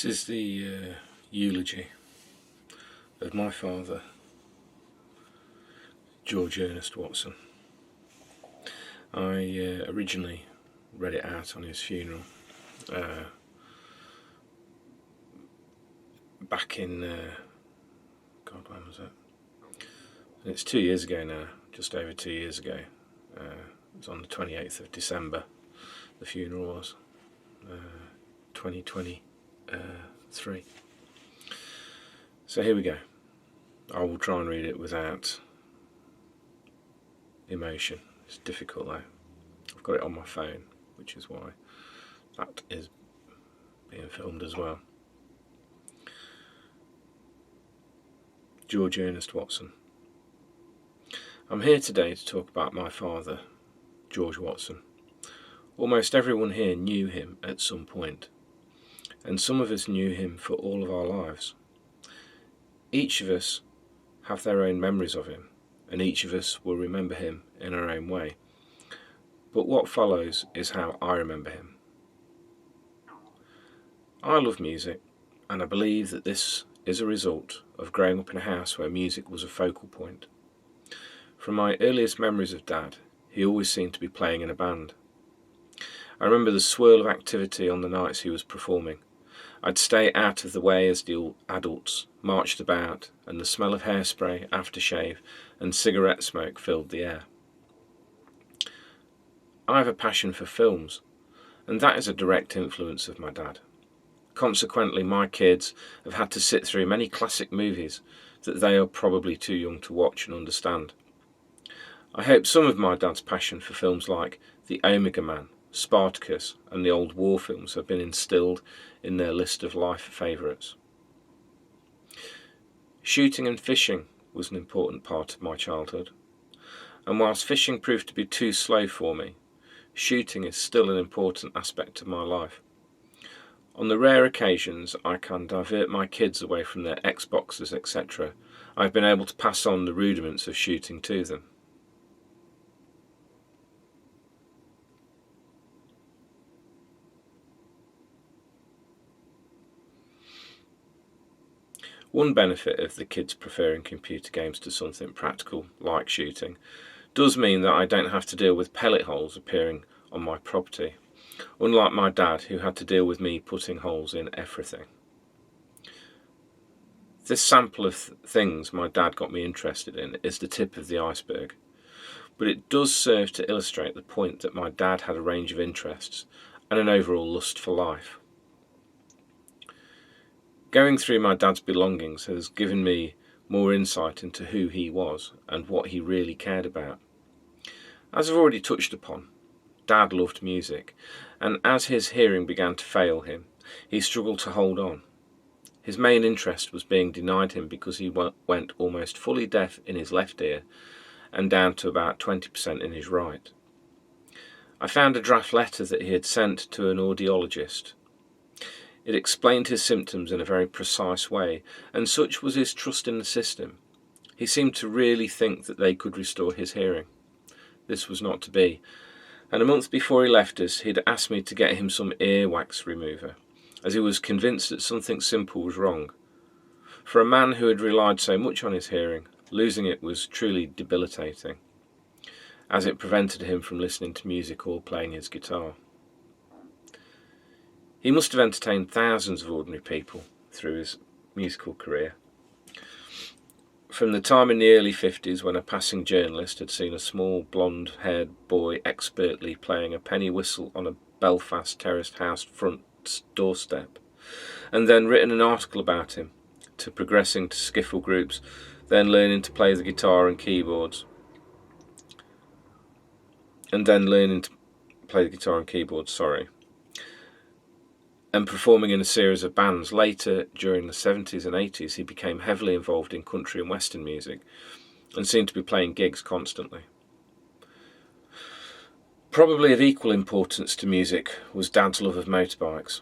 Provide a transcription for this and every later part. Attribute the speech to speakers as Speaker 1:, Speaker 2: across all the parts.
Speaker 1: This is the eulogy of my father, George Ernest Watson. I originally read it out on his funeral back in, God, when was that? It's 2 years ago now, just over 2 years ago. It was on the 28th of December, the funeral was, 2023. So here we go. I will try and read it without emotion. It's difficult though. I've got it on my phone, which is why that is being filmed as well. George Ernest Watson. I'm here today to talk about my father, George Watson. Almost everyone here knew him at some point, and some of us knew him for all of our lives. Each of us have their own memories of him, and each of us will remember him in our own way. But what follows is how I remember him. I love music, and I believe that this is a result of growing up in a house where music was a focal point. From my earliest memories of Dad, he always seemed to be playing in a band. I remember the swirl of activity on the nights he was performing. I'd stay out of the way as the adults marched about, and the smell of hairspray, aftershave and cigarette smoke filled the air. I have a passion for films, and that is a direct influence of my dad. Consequently, my kids have had to sit through many classic movies that they are probably too young to watch and understand. I hope some of my dad's passion for films like The Omega Man, Spartacus and the old war films have been instilled in their list of life favourites. Shooting and fishing was an important part of my childhood, and whilst fishing proved to be too slow for me, shooting is still an important aspect of my life. On the rare occasions I can divert my kids away from their Xboxes, etc., I've been able to pass on the rudiments of shooting to them. One benefit of the kids preferring computer games to something practical, like shooting, does mean that I don't have to deal with pellet holes appearing on my property, unlike my dad, who had to deal with me putting holes in everything. This sample of things my dad got me interested in is the tip of the iceberg, but it does serve to illustrate the point that my dad had a range of interests and an overall lust for life. Going through my dad's belongings has given me more insight into who he was and what he really cared about. As I've already touched upon, Dad loved music, and as his hearing began to fail him, he struggled to hold on. His main interest was being denied him because he went almost fully deaf in his left ear and down to about 20% in his right. I found a draft letter that he had sent to an audiologist. It explained his symptoms in a very precise way, and such was his trust in the system. He seemed to really think that they could restore his hearing. This was not to be, and a month before he left us, he'd asked me to get him some earwax remover, as he was convinced that something simple was wrong. For a man who had relied so much on his hearing, losing it was truly debilitating, as it prevented him from listening to music or playing his guitar. He must have entertained thousands of ordinary people through his musical career. From the time in the early 50s when a passing journalist had seen a small blonde-haired boy expertly playing a penny whistle on a Belfast terraced house front doorstep, and then written an article about him, to progressing to skiffle groups, then learning to play the guitar and keyboards, and performing in a series of bands. Later, during the 70s and 80s, he became heavily involved in country and western music and seemed to be playing gigs constantly. Probably of equal importance to music was Dad's love of motorbikes.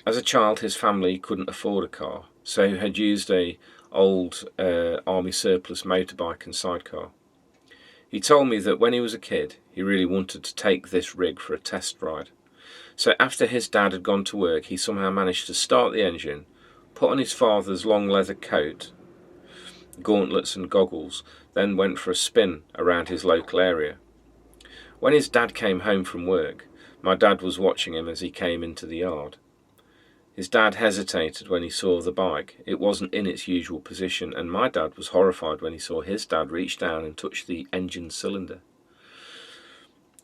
Speaker 1: As a child, his family couldn't afford a car, so he had used an old army surplus motorbike and sidecar. He told me that when he was a kid, he really wanted to take this rig for a test ride. So after his dad had gone to work, he somehow managed to start the engine, put on his father's long leather coat, gauntlets and goggles, then went for a spin around his local area. When his dad came home from work, my dad was watching him as he came into the yard. His dad hesitated when he saw the bike. It wasn't in its usual position, and my dad was horrified when he saw his dad reach down and touch the engine cylinder.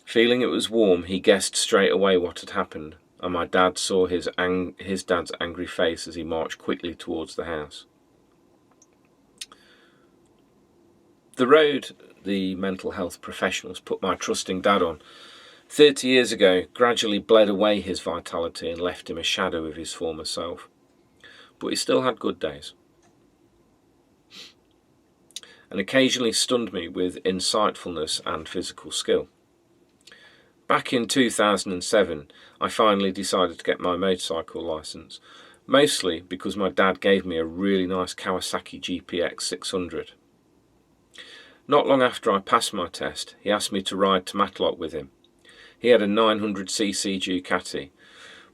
Speaker 1: Feeling it was warm, he guessed straight away what had happened, and my dad saw his dad's angry face as he marched quickly towards the house. The road the mental health professionals put my trusting dad on 30 years ago gradually bled away his vitality and left him a shadow of his former self. But he still had good days, and occasionally stunned me with insightfulness and physical skill. Back in 2007, I finally decided to get my motorcycle licence, mostly because my dad gave me a really nice Kawasaki GPX 600. Not long after I passed my test, he asked me to ride to Matlock with him. He had a 900cc Ducati,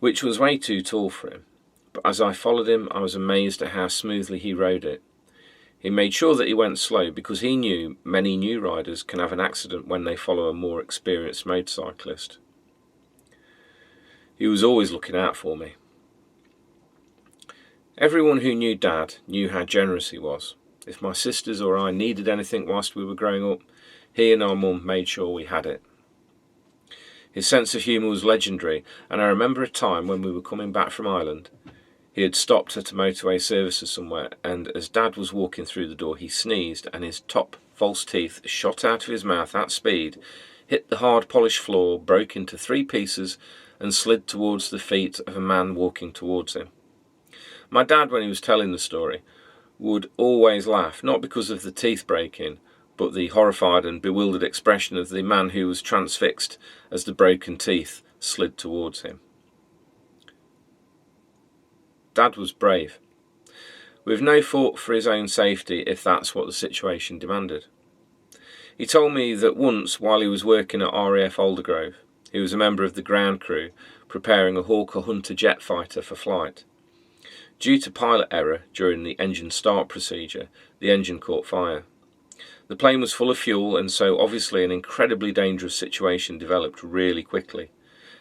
Speaker 1: which was way too tall for him, but as I followed him, I was amazed at how smoothly he rode it. He made sure that he went slow because he knew many new riders can have an accident when they follow a more experienced motorcyclist. He was always looking out for me. Everyone who knew Dad knew how generous he was. If my sisters or I needed anything whilst we were growing up, he and our mum made sure we had it. His sense of humour was legendary, and I remember a time when we were coming back from Ireland. He had stopped at a motorway services somewhere, and as Dad was walking through the door, he sneezed, and his top false teeth shot out of his mouth at speed, hit the hard polished floor, broke into 3 pieces, and slid towards the feet of a man walking towards him. My dad, when he was telling the story, would always laugh, not because of the teeth breaking, but the horrified and bewildered expression of the man who was transfixed as the broken teeth slid towards him. Dad was brave, with no thought for his own safety if that's what the situation demanded. He told me that once, while he was working at RAF Aldergrove, he was a member of the ground crew preparing a Hawker Hunter jet fighter for flight. Due to pilot error during the engine start procedure, the engine caught fire. The plane was full of fuel, and so obviously an incredibly dangerous situation developed really quickly.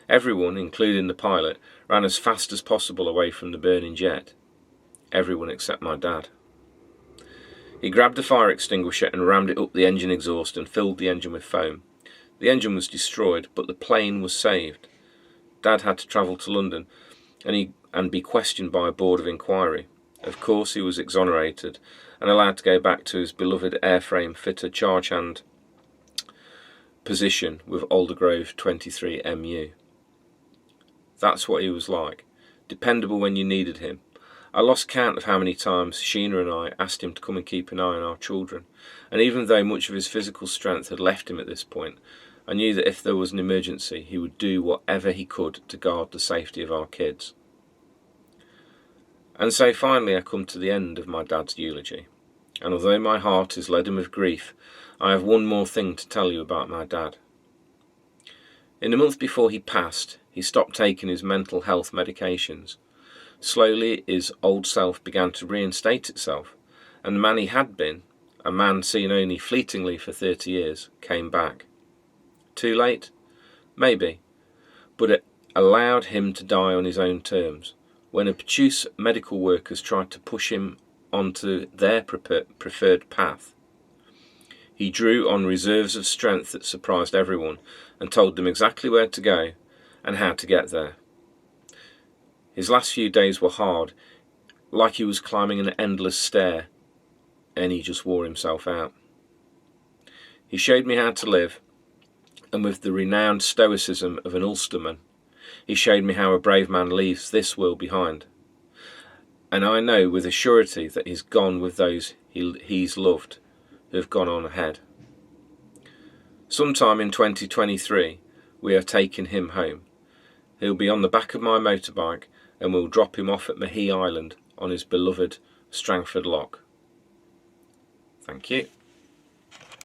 Speaker 1: Everyone, including the pilot, ran as fast as possible away from the burning jet. Everyone except my dad. He grabbed a fire extinguisher and rammed it up the engine exhaust and filled the engine with foam. The engine was destroyed, but the plane was saved. Dad had to travel to London and be questioned by a board of inquiry. Of course, he was exonerated and allowed to go back to his beloved airframe fitter charge hand position with Aldergrove 23MU. That's what he was like, dependable when you needed him. I lost count of how many times Sheena and I asked him to come and keep an eye on our children, and even though much of his physical strength had left him at this point, I knew that if there was an emergency, he would do whatever he could to guard the safety of our kids. And so finally I come to the end of my dad's eulogy, and although my heart is laden with grief, I have one more thing to tell you about my dad. In the month before he passed, he stopped taking his mental health medications. Slowly his old self began to reinstate itself, and the man he had been, a man seen only fleetingly for 30 years, came back. Too late? Maybe, but it allowed him to die on his own terms. When obtuse medical workers tried to push him onto their preferred path, he drew on reserves of strength that surprised everyone and told them exactly where to go and how to get there. His last few days were hard, like he was climbing an endless stair, and he just wore himself out. He showed me how to live, and with the renowned stoicism of an Ulsterman, he showed me how a brave man leaves this world behind. And I know with a surety that he's gone with those he's loved, who have gone on ahead. Sometime in 2023, we are taking him home. He'll be on the back of my motorbike, and we'll drop him off at Mahee Island on his beloved Strangford Loch. Thank you.